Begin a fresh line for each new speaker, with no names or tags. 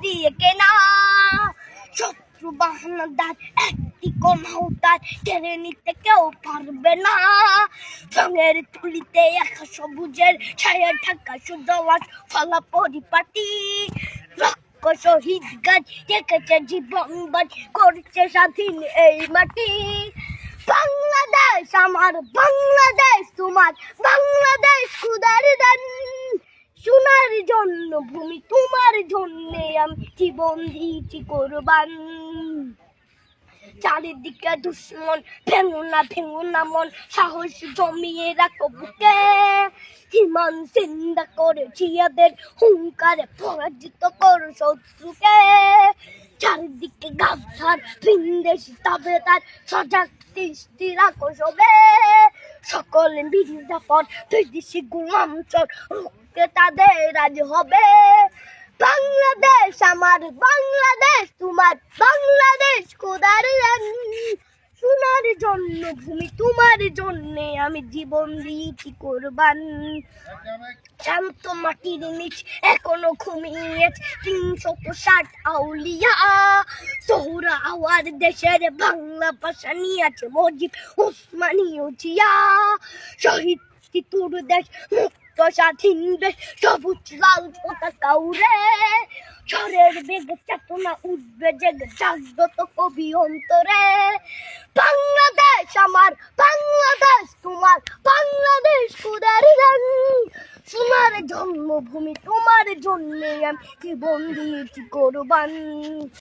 দিয়ে কেনা। শত্রু বাহানাদার একটি কণাও তার কেড়ে নিতে কেউ পারবে না। রঙের তুলিতে একা সবুজের ছায়া ঢাকা সুজলাস ফলা পরিপাটি। লক্ষ শহীদ গাছ রেখেছে জীবন বাজ করছে স্বাধীন এই মাটি। বাংলাদেশ আমার, বাংলাদেশ তোমার, বাংলাদেশ খুদার দান। সোনার জন্য ভূমি তোমার জন্যে আমি জীবন দিয়েছি কোরবান। চারিদিকে দুশ্মন, ভেঙো না মন, সাহস জমিয়ে রাখো বুকে। হিমান চিন্তা করে জিয়াদের হুঙ্কারে পরাজিত করো শত্রুকে। চারিদিকে গাছার ভিনদেশি তবে তার সজাগ দৃষ্টি রাখো সবে। সকলে মির্জাফর বিদেশি গোলাম চোর রুখতে তাদের আজ হবে। বাংলাদেশ আমার, বাংলাদেশ তোমার, বাংলাদেশ খোদার দান। সোনার জন্য ভূমি তোমার জন্যে আমি জীবন দিয়েছি কোরবান। শান্ত মাটির নিচ এখনো ঘুমিয়ে 360 আউলিয়া। সোহরা আওয়ার দেশের বাংলা ভাষা নিয়ে আছে মজিব ওসমানী ও জিয়া। শহীদ তিতুর দেশ, মুক্ত স্বাধীন দেশ, সবুজ লাল পতাকা উড়ে। ঝড়ের বেগে চেতনা উঠবে জেগে জাগ্রত কবি অন্তরে। বাংলাদেশ আমার, বাংলাদেশ তোমার, বাংলাদেশ খোদার দান। সোনার জন্মভূমি তোমার জন্যে আমি জীবন দিয়েছি কোরবান।